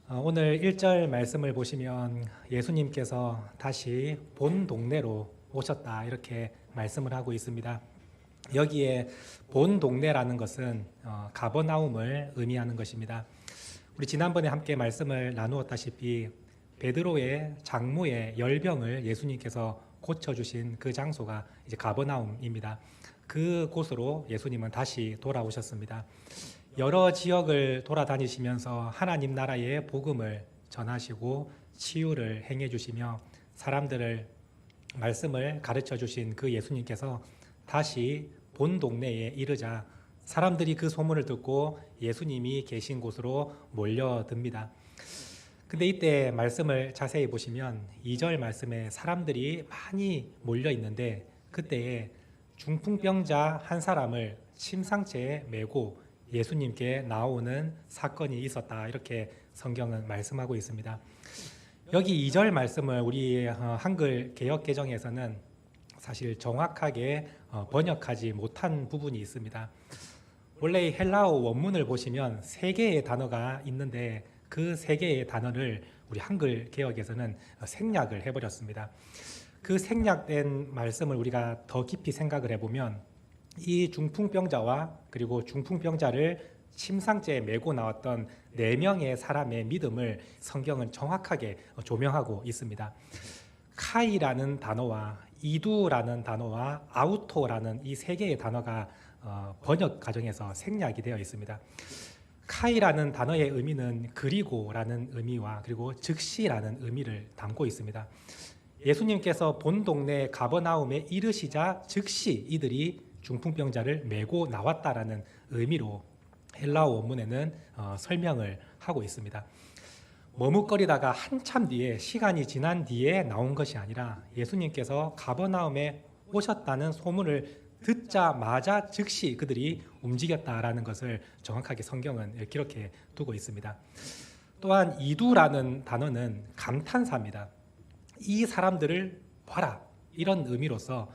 오늘 1절 말씀을 보시면 예수님께서 다시 본 동네로 오셨다 이렇게 말씀을 하고 있습니다. 여기에 본 동네라는 것은 가버나움을 의미하는 것입니다. 우리 지난번에 함께 말씀을 나누었다시피 베드로의 장모의 열병을 예수님께서 고쳐주신 그 장소가 이제 가버나움입니다. 그 곳으로 예수님은 다시 돌아오셨습니다. 여러 지역을 돌아다니시면서 하나님 나라의 복음을 전하시고 치유를 행해 주시며 사람들을 말씀을 가르쳐 주신 그 예수님께서 다시 본 동네에 이르자 사람들이 그 소문을 듣고 예수님이 계신 곳으로 몰려듭니다. 근데 이때 말씀을 자세히 보시면 2절 말씀에 사람들이 많이 몰려 있는데 그때에 중풍병자 한 사람을 침상째에 메고 예수님께 나오는 사건이 있었다 이렇게 성경은 말씀하고 있습니다. 여기 2절 말씀을 우리 한글 개역개정에서는 사실 정확하게 번역하지 못한 부분이 있습니다. 원래 헬라어 원문을 보시면 3개의 단어가 있는데 그 3개의 단어를 우리 한글 개역에서는 생략을 해버렸습니다. 그 생략된 말씀을 우리가 더 깊이 생각을 해보면 이 중풍병자와 그리고 중풍병자를 침상째에 메고 나왔던 4명의 사람의 믿음을 성경은 정확하게 조명하고 있습니다. 카이라는 단어와 이두라는 단어와 아우토라는 이 3개의 단어가 번역 과정에서 생략이 되어 있습니다. 카이라는 단어의 의미는 그리고라는 의미와 그리고 즉시라는 의미를 담고 있습니다. 예수님께서 본 동네 가버나움에 이르시자 즉시 이들이 중풍병자를 메고 나왔다라는 의미로 헬라어 원문에는 설명을 하고 있습니다. 머뭇거리다가 한참 뒤에 시간이 지난 뒤에 나온 것이 아니라 예수님께서 가버나움에 오셨다는 소문을 듣자마자 즉시 그들이 움직였다라는 것을 정확하게 성경은 기록해 두고 있습니다. 또한 이두라는 단어는 감탄사입니다. 이 사람들을 봐라 이런 의미로서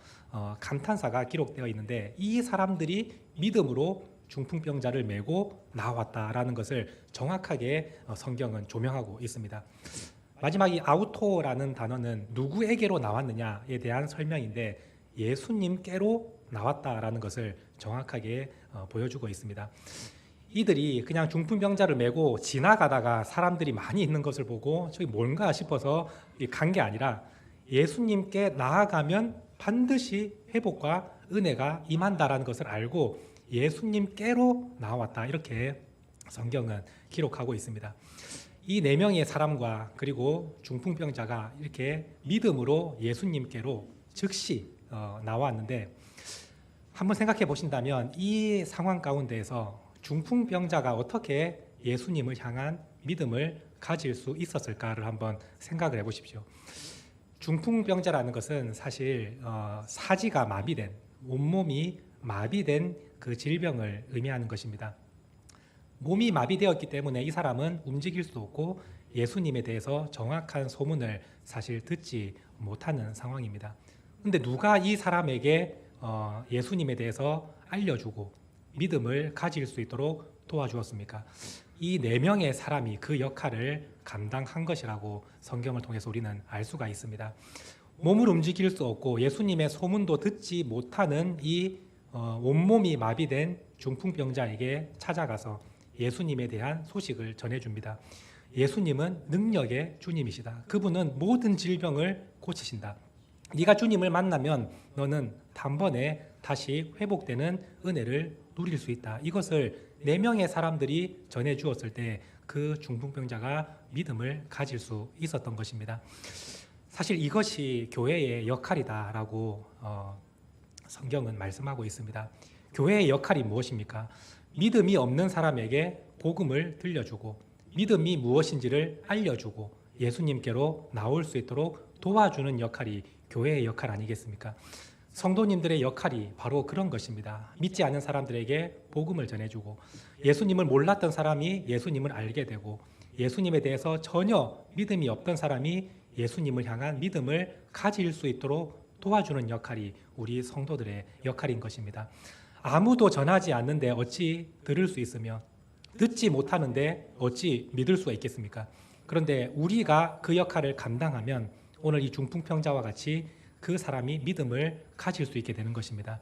감탄사가 기록되어 있는데 이 사람들이 믿음으로 중풍병자를 메고 나왔다라는 것을 정확하게 성경은 조명하고 있습니다. 마지막 이 아우토라는 단어는 누구에게로 나왔느냐에 대한 설명인데 예수님께로 나왔다라는 것을 정확하게 보여주고 있습니다. 이들이 그냥 중풍병자를 메고 지나가다가 사람들이 많이 있는 것을 보고 저기 뭔가 싶어서 간 게 아니라 예수님께 나아가면 반드시 회복과 은혜가 임한다라는 것을 알고 예수님께로 나왔다 이렇게 성경은 기록하고 있습니다. 이 4명의 사람과 그리고 중풍병자가 이렇게 믿음으로 예수님께로 즉시 나왔는데 한번 생각해 보신다면 이 상황 가운데에서 중풍병자가 어떻게 예수님을 향한 믿음을 가질 수 있었을까를 한번 생각을 해보십시오. 중풍병자라는 것은 사실 사지가 마비된 온몸이 마비된 그 질병을 의미하는 것입니다. 몸이 마비되었기 때문에 이 사람은 움직일 수도 없고 예수님에 대해서 정확한 소문을 사실 듣지 못하는 상황입니다. 그런데 누가 이 사람에게 예수님에 대해서 알려주고 믿음을 가질 수 있도록 도와주었습니까? 이 4명의 사람이 그 역할을 감당한 것이라고 성경을 통해서 우리는 알 수가 있습니다. 몸을 움직일 수 없고 예수님의 소문도 듣지 못하는 이 온몸이 마비된 중풍병자에게 찾아가서 예수님에 대한 소식을 전해줍니다. 예수님은 능력의 주님이시다. 그분은 모든 질병을 고치신다. 네가 주님을 만나면 너는 단번에 다시 회복되는 은혜를 누릴 수 있다. 이것을 4명의 사람들이 전해주었을 때 그 중풍병자가 믿음을 가질 수 있었던 것입니다. 사실 이것이 교회의 역할이다라고 성경은 말씀하고 있습니다. 교회의 역할이 무엇입니까? 믿음이 없는 사람에게 복음을 들려주고 믿음이 무엇인지를 알려주고 예수님께로 나올 수 있도록 도와주는 역할이 교회의 역할 아니겠습니까? 성도님들의 역할이 바로 그런 것입니다. 믿지 않는 사람들에게 복음을 전해주고 예수님을 몰랐던 사람이 예수님을 알게 되고 예수님에 대해서 전혀 믿음이 없던 사람이 예수님을 향한 믿음을 가질 수 있도록 도와주는 역할이 우리 성도들의 역할인 것입니다. 아무도 전하지 않는데 어찌 들을 수 있으며 듣지 못하는데 어찌 믿을 수가 있겠습니까? 그런데 우리가 그 역할을 감당하면 오늘 이 중풍병자와 같이 그 사람이 믿음을 가질 수 있게 되는 것입니다.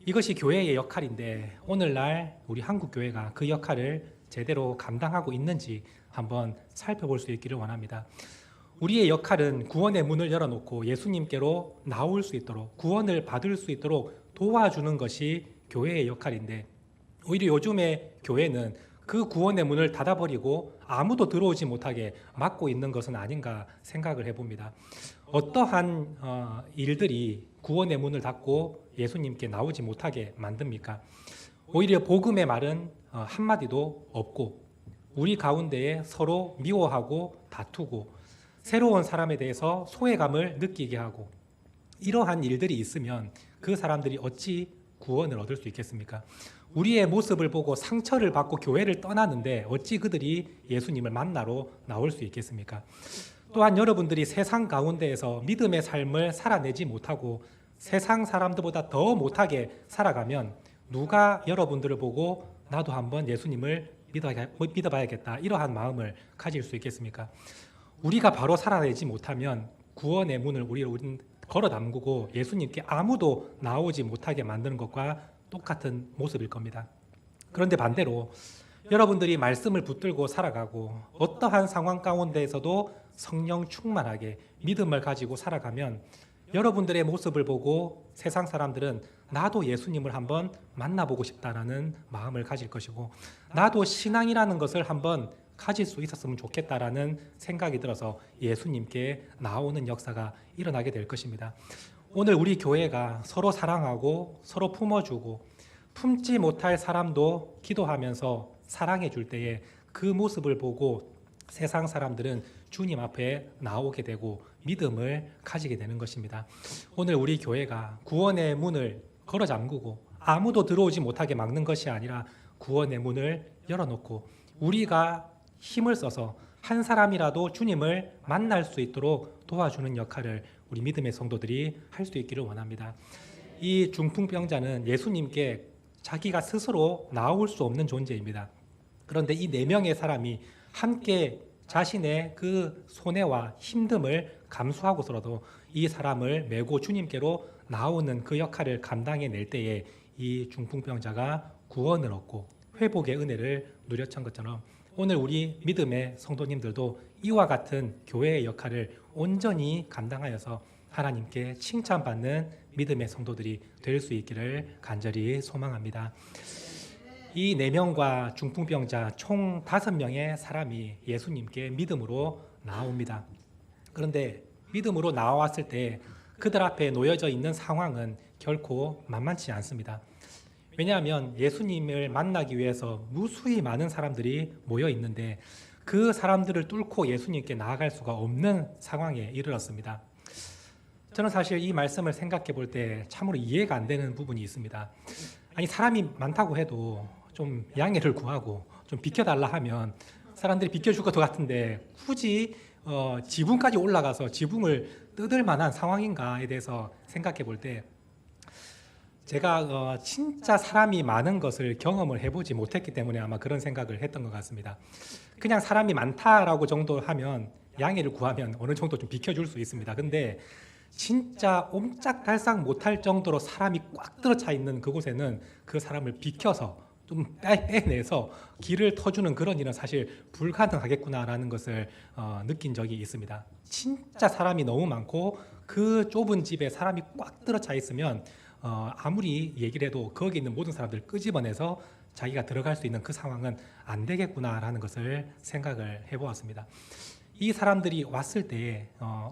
이것이 교회의 역할인데 오늘날 우리 한국교회가 그 역할을 제대로 감당하고 있는지 한번 살펴볼 수 있기를 원합니다. 우리의 역할은 구원의 문을 열어놓고 예수님께로 나올 수 있도록, 구원을 받을 수 있도록 도와주는 것이 교회의 역할인데, 오히려 요즘의 교회는 그 구원의 문을 닫아버리고 아무도 들어오지 못하게 막고 있는 것은 아닌가 생각을 해봅니다. 어떠한 일들이 구원의 문을 닫고 예수님께 나오지 못하게 만듭니까? 오히려 복음의 말은 한마디도 없고, 우리 가운데에 서로 미워하고 다투고 새로운 사람에 대해서 소외감을 느끼게 하고, 이러한 일들이 있으면 그 사람들이 어찌 구원을 얻을 수 있겠습니까? 우리의 모습을 보고 상처를 받고 교회를 떠나는데 어찌 그들이 예수님을 만나러 나올 수 있겠습니까? 또한 여러분들이 세상 가운데에서 믿음의 삶을 살아내지 못하고 세상 사람들보다 더 못하게 살아가면 누가 여러분들을 보고 나도 한번 예수님을 믿어봐야겠다, 이러한 마음을 가질 수 있겠습니까? 우리가 바로 살아내지 못하면 구원의 문을 우리는 걸어 담그고 예수님께 아무도 나오지 못하게 만드는 것과 똑같은 모습일 겁니다. 그런데 반대로 여러분들이 말씀을 붙들고 살아가고 어떠한 상황 가운데에서도 성령 충만하게 믿음을 가지고 살아가면 여러분들의 모습을 보고 세상 사람들은 나도 예수님을 한번 만나보고 싶다라는 마음을 가질 것이고, 나도 신앙이라는 것을 한번 가질 수 있었으면 좋겠다라는 생각이 들어서 예수님께 나오는 역사가 일어나게 될 것입니다. 오늘 우리 교회가 서로 사랑하고 서로 품어주고 품지 못할 사람도 기도하면서 사랑해 줄 때에 그 모습을 보고 세상 사람들은 주님 앞에 나오게 되고 믿음을 가지게 되는 것입니다. 오늘 우리 교회가 구원의 문을 걸어 잠그고 아무도 들어오지 못하게 막는 것이 아니라 구원의 문을 열어놓고 우리가 힘을 써서 한 사람이라도 주님을 만날 수 있도록 도와주는 역할을 우리 믿음의 성도들이 할 수 있기를 원합니다. 이 중풍병자는 예수님께 자기가 스스로 나올 수 없는 존재입니다. 그런데 이 4명의 사람이 함께 자신의 그 손해와 힘듦을 감수하고서라도 이 사람을 메고 주님께로 나오는 그 역할을 감당해낼 때에 이 중풍병자가 구원을 얻고 회복의 은혜를 누렸던 것처럼 오늘 우리 믿음의 성도님들도 이와 같은 교회의 역할을 온전히 감당하여서 하나님께 칭찬받는 믿음의 성도들이 될 수 있기를 간절히 소망합니다. 이 4명과 중풍병자 총 5명의 사람이 예수님께 믿음으로 나옵니다. 그런데 믿음으로 나왔을 때 그들 앞에 놓여져 있는 상황은 결코 만만치 않습니다. 왜냐하면 예수님을 만나기 위해서 무수히 많은 사람들이 모여 있는데 그 사람들을 뚫고 예수님께 나아갈 수가 없는 상황에 이르렀습니다. 저는 사실 이 말씀을 생각해 볼 때 참으로 이해가 안 되는 부분이 있습니다. 아니, 사람이 많다고 해도 좀 양해를 구하고 좀 비켜달라 하면 사람들이 비켜줄 것 같은데 굳이 지붕까지 올라가서 지붕을 뜯을 만한 상황인가에 대해서 생각해 볼 때 제가 진짜 사람이 많은 것을 경험을 해보지 못했기 때문에 아마 그런 생각을 했던 것 같습니다. 그냥 사람이 많다라고 정도 하면 양해를 구하면 어느 정도 좀 비켜줄 수 있습니다. 근데 진짜 옴짝달싹 못할 정도로 사람이 꽉 들어차 있는 그곳에는 그 사람을 비켜서 좀 빼내서 길을 터주는 그런 일은 사실 불가능하겠구나라는 것을 느낀 적이 있습니다. 진짜 사람이 너무 많고 그 좁은 집에 사람이 꽉 들어차 있으면 아무리 얘기를 해도 거기 있는 모든 사람들을 끄집어내서 자기가 들어갈 수 있는 그 상황은 안 되겠구나라는 것을 생각을 해보았습니다. 이 사람들이 왔을 때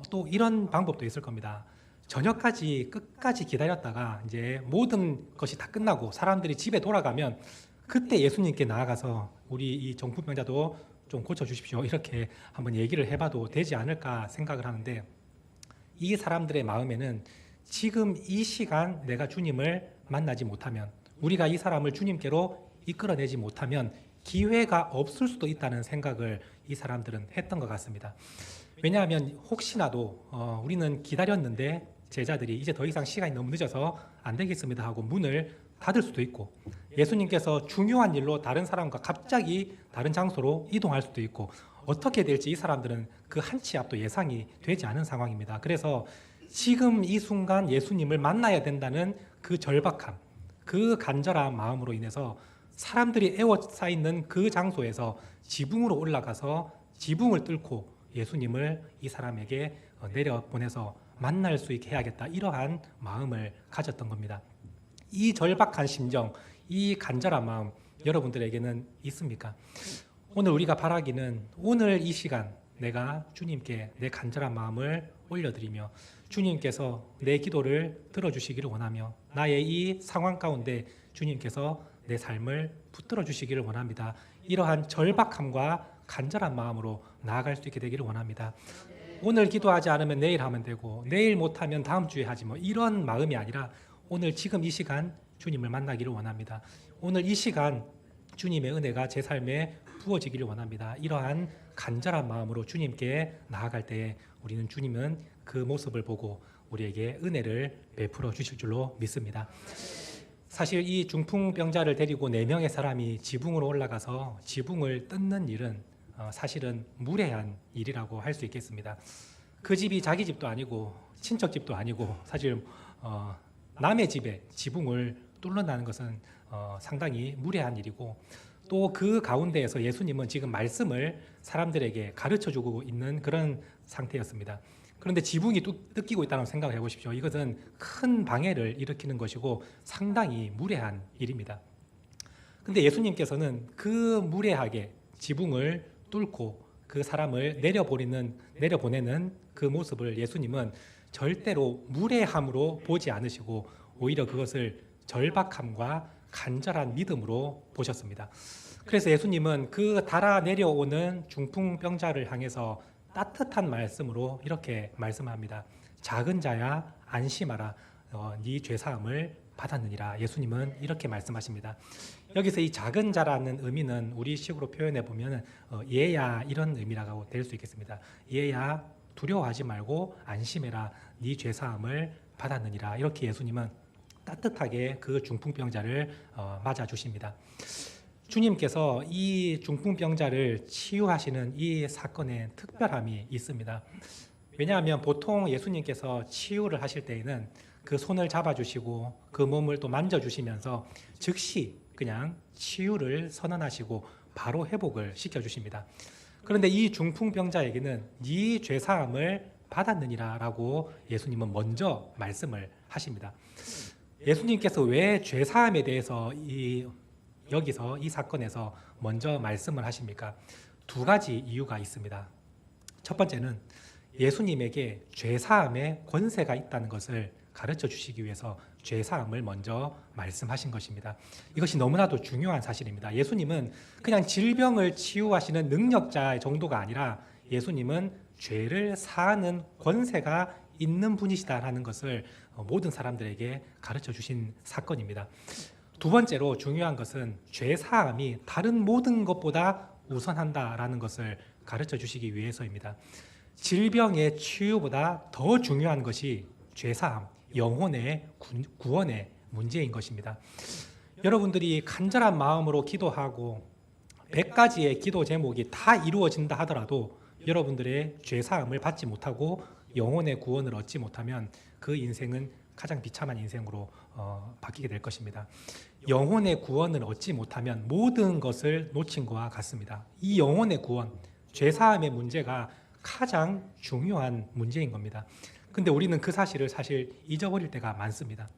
또 이런 방법도 있을 겁니다. 저녁까지 끝까지 기다렸다가 이제 모든 것이 다 끝나고 사람들이 집에 돌아가면 그때 예수님께 나아가서 우리 이 중풍병자도 좀 고쳐주십시오, 이렇게 한번 얘기를 해봐도 되지 않을까 생각을 하는데, 이 사람들의 마음에는 지금 이 시간 내가 주님을 만나지 못하면, 우리가 이 사람을 주님께로 이끌어내지 못하면 기회가 없을 수도 있다는 생각을 이 사람들은 했던 것 같습니다. 왜냐하면 혹시나도 우리는 기다렸는데 제자들이 이제 더 이상 시간이 너무 늦어서 안 되겠습니다 하고 문을 닫을 수도 있고, 예수님께서 중요한 일로 다른 사람과 갑자기 다른 장소로 이동할 수도 있고, 어떻게 될지 이 사람들은 그 한 치 앞도 예상이 되지 않은 상황입니다. 그래서 지금 이 순간 예수님을 만나야 된다는 그 절박함, 그 간절한 마음으로 인해서 사람들이 에워싸 있는 그 장소에서 지붕으로 올라가서 지붕을 뚫고 예수님을 이 사람에게 내려보내서 만날 수 있게 해야겠다, 이러한 마음을 가졌던 겁니다. 이 절박한 심정, 이 간절한 마음 여러분들에게는 있습니까? 오늘 우리가 바라기는 오늘 이 시간 내가 주님께 내 간절한 마음을 올려드리며 주님께서 내 기도를 들어주시기를 원하며 나의 이 상황 가운데 주님께서 내 삶을 붙들어 주시기를 원합니다. 이러한 절박함과 간절한 마음으로 나아갈 수 있게 되기를 원합니다. 오늘 기도하지 않으면 내일 하면 되고 내일 못하면 다음 주에 하지, 뭐 이런 마음이 아니라 오늘 지금 이 시간 주님을 만나기를 원합니다. 오늘 이 시간 주님의 은혜가 제 삶에 부어지기를 원합니다. 이러한 간절한 마음으로 주님께 나아갈 때에 우리는 주님은 그 모습을 보고 우리에게 은혜를 베풀어 주실 줄로 믿습니다. 사실 이 중풍병자를 데리고 4명의 사람이 지붕으로 올라가서 지붕을 뜯는 일은 사실은 무례한 일이라고 할 수 있겠습니다. 그 집이 자기 집도 아니고 친척 집도 아니고 사실 남의 집에 지붕을 뚫는다는 것은 상당히 무례한 일이고, 또 그 가운데에서 예수님은 지금 말씀을 사람들에게 가르쳐주고 있는 그런 상태였습니다. 그런데 지붕이 뜯기고 있다는 생각을 해보십시오. 이것은 큰 방해를 일으키는 것이고 상당히 무례한 일입니다. 그런데 예수님께서는 그 무례하게 지붕을 뚫고 그 사람을 내려보내는 그 모습을 예수님은 절대로 무례함으로 보지 않으시고 오히려 그것을 절박함과 간절한 믿음으로 보셨습니다. 그래서 예수님은 그 달아 내려오는 중풍병자를 향해서 따뜻한 말씀으로 이렇게 말씀합니다. 작은 자야 안심하라, 네 죄사함을 받았느니라. 예수님은 이렇게 말씀하십니다. 여기서 이 작은 자라는 의미는 우리식으로 표현해 보면 얘야, 이런 의미라고 될 수 있겠습니다. 얘야 두려워하지 말고 안심해라, 네 죄사함을 받았느니라. 이렇게 예수님은 따뜻하게 그 중풍병자를 맞아주십니다. 주님께서 이 중풍병자를 치유하시는 이 사건에 특별함이 있습니다. 왜냐하면 보통 예수님께서 치유를 하실 때에는 그 손을 잡아주시고 그 몸을 또 만져주시면서 즉시 그냥 치유를 선언하시고 바로 회복을 시켜주십니다. 그런데 이 중풍병자에게는 네 죄사함을 받았느니라 라고 예수님은 먼저 말씀을 하십니다. 예수님께서 왜 죄사함에 대해서 여기서 이 사건에서 먼저 말씀을 하십니까? 2가지 이유가 있습니다. 첫 번째는 예수님에게 죄사함의 권세가 있다는 것을 가르쳐 주시기 위해서 죄사함을 먼저 말씀하신 것입니다. 이것이 너무나도 중요한 사실입니다. 예수님은 그냥 질병을 치유하시는 능력자 정도가 아니라 예수님은 죄를 사하는 권세가 있는 분이시다라는 것을 모든 사람들에게 가르쳐 주신 사건입니다. 2번째로 중요한 것은 죄사함이 다른 모든 것보다 우선한다라는 것을 가르쳐 주시기 위해서입니다. 질병의 치유보다 더 중요한 것이 죄사함, 영혼의 구원의 문제인 것입니다. 여러분들이 간절한 마음으로 기도하고 100가지의 기도 제목이 다 이루어진다 하더라도 여러분들의 죄사함을 받지 못하고 영혼의 구원을 얻지 못하면 그 인생은 가장 비참한 인생으로 바뀌게 될 것입니다. 영혼의 구원을 얻지 못하면 모든 것을 놓친 것과 같습니다. 이 영혼의 구원, 죄사함의 문제가 가장 중요한 문제인 겁니다. 근데 우리는 그 사실을 사실 잊어버릴 때가 많습니다.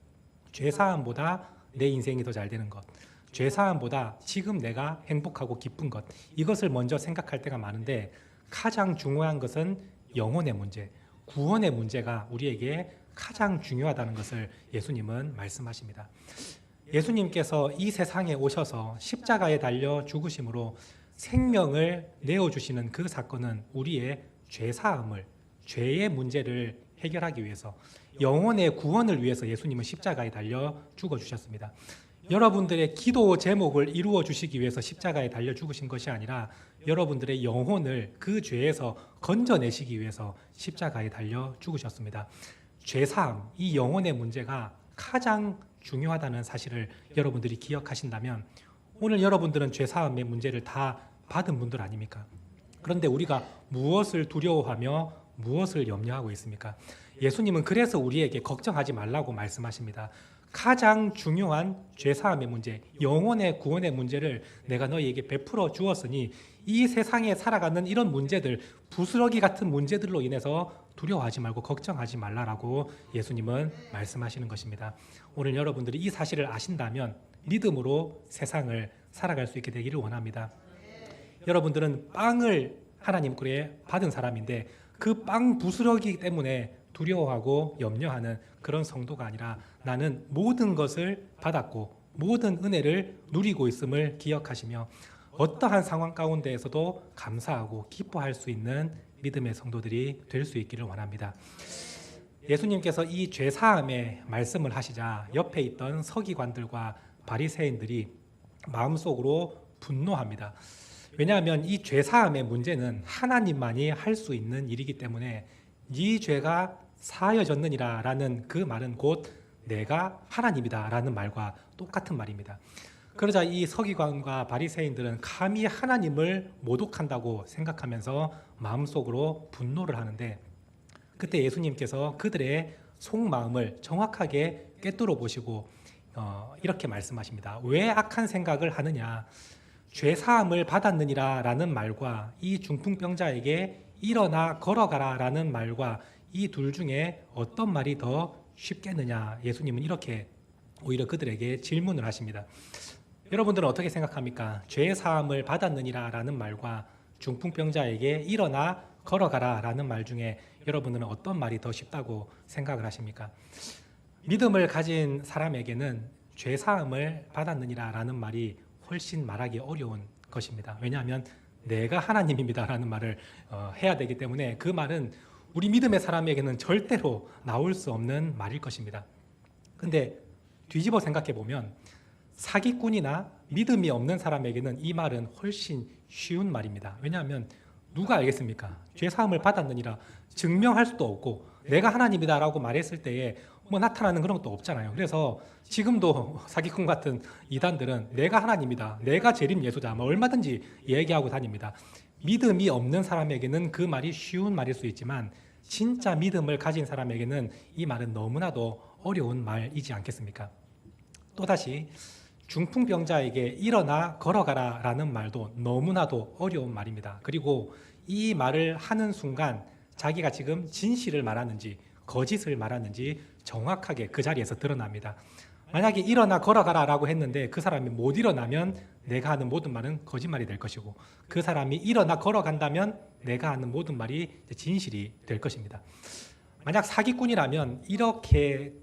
죄사함보다 내 인생이 더 잘 되는 것, 죄사함보다 지금 내가 행복하고 기쁜 것, 이것을 먼저 생각할 때가 많은데 가장 중요한 것은 영혼의 문제, 구원의 문제가 우리에게 가장 중요하다는 것을 예수님은 말씀하십니다. 예수님께서 이 세상에 오셔서 십자가에 달려 죽으심으로 생명을 내어주시는 그 사건은 우리의 죄사함을, 죄의 문제를 해결하기 위해서, 영혼의 구원을 위해서 예수님은 십자가에 달려 죽어주셨습니다. 여러분들의 기도 제목을 이루어 주시기 위해서 십자가에 달려 죽으신 것이 아니라 여러분들의 영혼을 그 죄에서 건져내시기 위해서 십자가에 달려 죽으셨습니다. 죄사함, 이 영혼의 문제가 가장 중요하다는 사실을 여러분들이 기억하신다면 오늘 여러분들은 죄사함의 문제를 다 받은 분들 아닙니까? 그런데 우리가 무엇을 두려워하며 무엇을 염려하고 있습니까? 예수님은 그래서 우리에게 걱정하지 말라고 말씀하십니다. 가장 중요한 죄사함의 문제, 영혼의 구원의 문제를 내가 너희에게 베풀어 주었으니 이 세상에 살아가는 이런 문제들, 부스러기 같은 문제들로 인해서 두려워하지 말고 걱정하지 말라라고 예수님은 말씀하시는 것입니다. 오늘 여러분들이 이 사실을 아신다면 믿음으로 세상을 살아갈 수 있게 되기를 원합니다. 여러분들은 빵을 하나님 께 받은 사람인데 그 빵 부스러기 때문에 두려워하고 염려하는 그런 성도가 아니라 나는 모든 것을 받았고 모든 은혜를 누리고 있음을 기억하시며 어떠한 상황 가운데에서도 감사하고 기뻐할 수 있는 믿음의 성도들이 될 수 있기를 원합니다. 예수님께서 이 죄사함의 말씀을 하시자 옆에 있던 서기관들과 바리새인들이 마음속으로 분노합니다. 왜냐하면 이 죄사함의 문제는 하나님만이 할 수 있는 일이기 때문에 네 죄가 사여졌느니라 라는 그 말은 곧 내가 하나님이다 라는 말과 똑같은 말입니다. 그러자 이 서기관과 바리새인들은 감히 하나님을 모독한다고 생각하면서 마음속으로 분노를 하는데 그때 예수님께서 그들의 속마음을 정확하게 꿰뚫어 보시고 이렇게 말씀하십니다. 왜 악한 생각을 하느냐? 죄사함을 받았느니라 라는 말과 이 중풍병자에게 일어나 걸어가라 라는 말과 이 둘 중에 어떤 말이 더 쉽겠느냐? 예수님은 이렇게 오히려 그들에게 질문을 하십니다. 여러분들은 어떻게 생각합니까? 죄사함을 받았느니라 라는 말과 중풍병자에게 일어나 걸어가라 라는 말 중에 여러분들은 어떤 말이 더 쉽다고 생각을 하십니까? 믿음을 가진 사람에게는 죄사함을 받았느니라 라는 말이 훨씬 말하기 어려운 것입니다. 왜냐하면 내가 하나님입니다 라는 말을 해야 되기 때문에 그 말은 우리 믿음의 사람에게는 절대로 나올 수 없는 말일 것입니다. 근데 뒤집어 생각해 보면 사기꾼이나 믿음이 없는 사람에게는 이 말은 훨씬 쉬운 말입니다. 왜냐하면 누가 알겠습니까? 죄사함을 받았느니라 증명할 수도 없고 내가 하나님이다 라고 말했을 때에 뭐 나타나는 그런 것도 없잖아요. 그래서 지금도 사기꾼 같은 이단들은 내가 하나님이다, 내가 재림 예수다 뭐 얼마든지 얘기하고 다닙니다. 믿음이 없는 사람에게는 그 말이 쉬운 말일 수 있지만 진짜 믿음을 가진 사람에게는 이 말은 너무나도 어려운 말이지 않겠습니까? 또다시 중풍병자에게 일어나 걸어가라 라는 말도 너무나도 어려운 말입니다. 그리고 이 말을 하는 순간 자기가 지금 진실을 말하는지 거짓을 말하는지 정확하게 그 자리에서 드러납니다. 만약에 일어나 걸어가라 라고 했는데 그 사람이 못 일어나면 내가 하는 모든 말은 거짓말이 될 것이고 그 사람이 일어나 걸어간다면 내가 하는 모든 말이 진실이 될 것입니다. 만약 사기꾼이라면 이렇게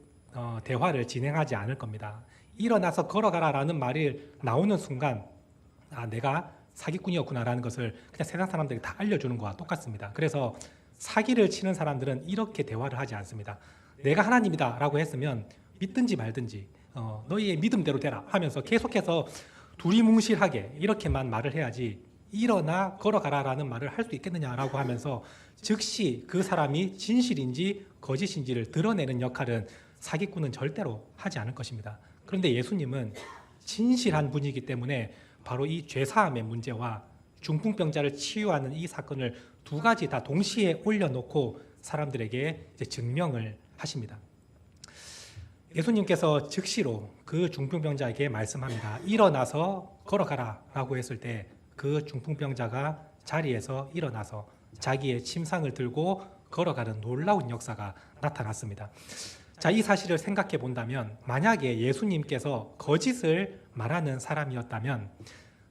대화를 진행하지 않을 겁니다. 일어나서 걸어가라 라는 말이 나오는 순간 내가 사기꾼이었구나 라는 것을 그냥 세상 사람들이 다 알려주는 것과 똑같습니다. 그래서 사기를 치는 사람들은 이렇게 대화를 하지 않습니다. 내가 하나님이다 라고 했으면 믿든지 말든지 너희의 믿음대로 되라 하면서 계속해서 두리뭉실하게 이렇게만 말을 해야지 일어나 걸어가라 라는 말을 할 수 있겠느냐라고 하면서 즉시 그 사람이 진실인지 거짓인지를 드러내는 역할은 사기꾼은 절대로 하지 않을 것입니다. 그런데 예수님은 진실한 분이기 때문에 바로 이 죄사함의 문제와 중풍병자를 치유하는 이 사건을 두 가지 다 동시에 올려놓고 사람들에게 이제 증명을 하십니다. 예수님께서 즉시로 그 중풍병자에게 말씀합니다. 일어나서 걸어가라 라고 했을 때 그 중풍병자가 자리에서 일어나서 자기의 침상을 들고 걸어가는 놀라운 역사가 나타났습니다. 자, 이 사실을 생각해 본다면 만약에 예수님께서 거짓을 말하는 사람이었다면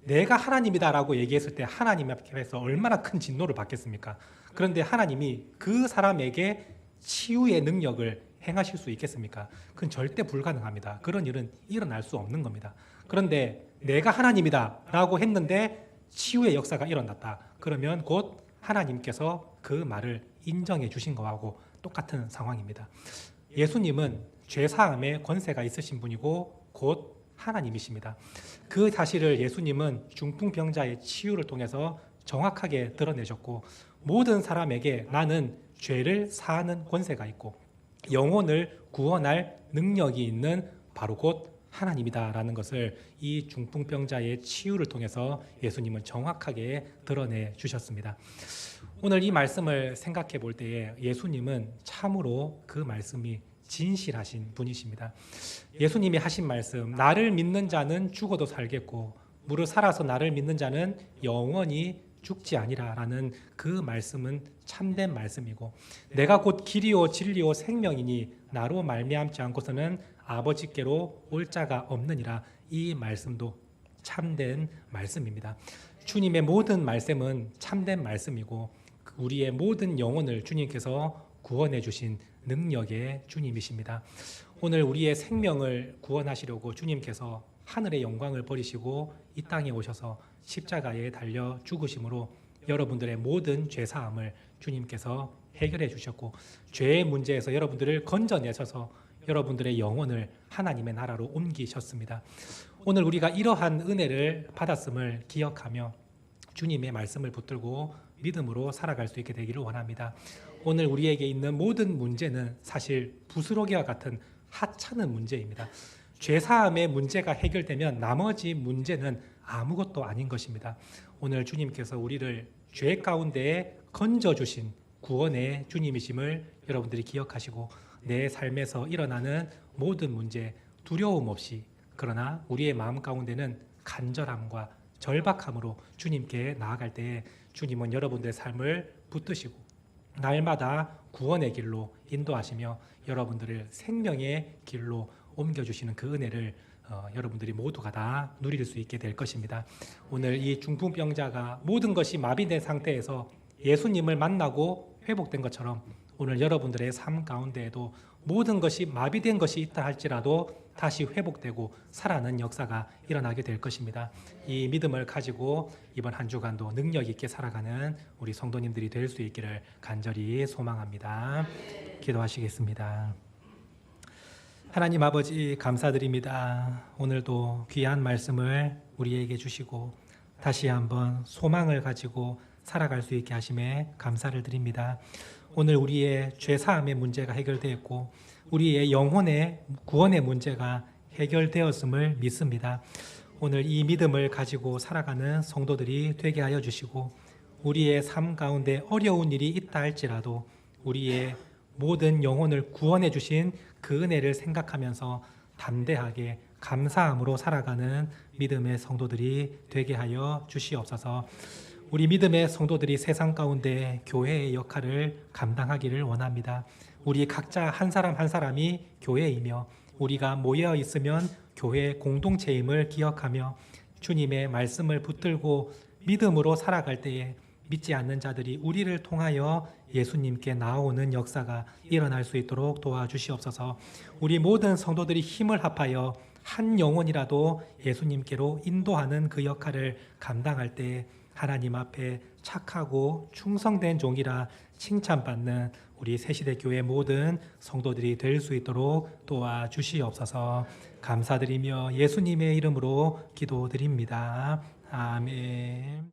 내가 하나님이다 라고 얘기했을 때 하나님 앞에서 얼마나 큰 진노를 받겠습니까? 그런데 하나님이 그 사람에게 치유의 능력을 행하실 수 있겠습니까? 그건 절대 불가능합니다. 그런 일은 일어날 수 없는 겁니다. 그런데 내가 하나님이다 라고 했는데 치유의 역사가 일어났다. 그러면 곧 하나님께서 그 말을 인정해 주신 거하고 똑같은 상황입니다. 예수님은 죄사함의 권세가 있으신 분이고 곧 하나님이십니다. 그 사실을 예수님은 중풍병자의 치유를 통해서 정확하게 드러내셨고 모든 사람에게 나는 죄를 사하는 권세가 있고 영혼을 구원할 능력이 있는 바로 곧 하나님이다라는 것을 이 중풍병자의 치유를 통해서 예수님은 정확하게 드러내 주셨습니다. 오늘 이 말씀을 생각해 볼 때에 예수님은 참으로 그 말씀이 진실하신 분이십니다. 예수님이 하신 말씀, 나를 믿는 자는 죽어도 살겠고 무릇 살아서 나를 믿는 자는 영원히 죽지 아니라라는 그 말씀은 참된 말씀이고, 내가 곧 길이요 진리요 생명이니 나로 말미암지 않고서는 아버지께로 올 자가 없느니라, 이 말씀도 참된 말씀입니다. 주님의 모든 말씀은 참된 말씀이고 우리의 모든 영혼을 주님께서 구원해 주신 능력의 주님이십니다. 오늘 우리의 생명을 구원하시려고 주님께서 하늘의 영광을 버리시고 이 땅에 오셔서 십자가에 달려 죽으심으로 여러분들의 모든 죄사함을 주님께서 해결해 주셨고, 죄의 문제에서 여러분들을 건져내셔서 여러분들의 영혼을 하나님의 나라로 옮기셨습니다. 오늘 우리가 이러한 은혜를 받았음을 기억하며 주님의 말씀을 붙들고 믿음으로 살아갈 수 있게 되기를 원합니다. 오늘 우리에게 있는 모든 문제는 사실 부스러기와 같은 하찮은 문제입니다. 죄사함의 문제가 해결되면 나머지 문제는 아무것도 아닌 것입니다. 오늘 주님께서 우리를 죄 가운데에 건져주신 구원의 주님이심을 여러분들이 기억하시고, 내 삶에서 일어나는 모든 문제 두려움 없이, 그러나 우리의 마음 가운데는 간절함과 절박함으로 주님께 나아갈 때에 주님은 여러분들의 삶을 붙드시고 날마다 구원의 길로 인도하시며 여러분들을 생명의 길로 옮겨주시는 그 은혜를 여러분들이 모두가 다 누릴 수 있게 될 것입니다. 오늘 이 중풍병자가 모든 것이 마비된 상태에서 예수님을 만나고 회복된 것처럼 오늘 여러분들의 삶 가운데에도 모든 것이 마비된 것이 있다 할지라도 다시 회복되고 살아나는 역사가 일어나게 될 것입니다. 이 믿음을 가지고 이번 한 주간도 능력 있게 살아가는 우리 성도님들이 될 수 있기를 간절히 소망합니다. 기도하시겠습니다. 하나님 아버지, 감사드립니다. 오늘도 귀한 말씀을 우리에게 주시고 다시 한번 소망을 가지고 살아갈 수 있게 하심에 감사를 드립니다. 오늘 우리의 죄사함의 문제가 해결되었고 우리의 영혼의 구원의 문제가 해결되었음을 믿습니다. 오늘 이 믿음을 가지고 살아가는 성도들이 되게 하여 주시고, 우리의 삶 가운데 어려운 일이 있다 할지라도 우리의 모든 영혼을 구원해 주신 그 은혜를 생각하면서 담대하게 감사함으로 살아가는 믿음의 성도들이 되게 하여 주시옵소서. 우리 믿음의 성도들이 세상 가운데 교회의 역할을 감당하기를 원합니다. 우리 각자 한 사람 한 사람이 교회이며 우리가 모여 있으면 교회 공동체임을 기억하며 주님의 말씀을 붙들고 믿음으로 살아갈 때에 믿지 않는 자들이 우리를 통하여 예수님께 나오는 역사가 일어날 수 있도록 도와주시옵소서. 우리 모든 성도들이 힘을 합하여 한 영혼이라도 예수님께로 인도하는 그 역할을 감당할 때 하나님 앞에 착하고 충성된 종이라 칭찬받는 우리 새시대 교회 모든 성도들이 될 수 있도록 도와주시옵소서. 감사드리며 예수님의 이름으로 기도드립니다. 아멘.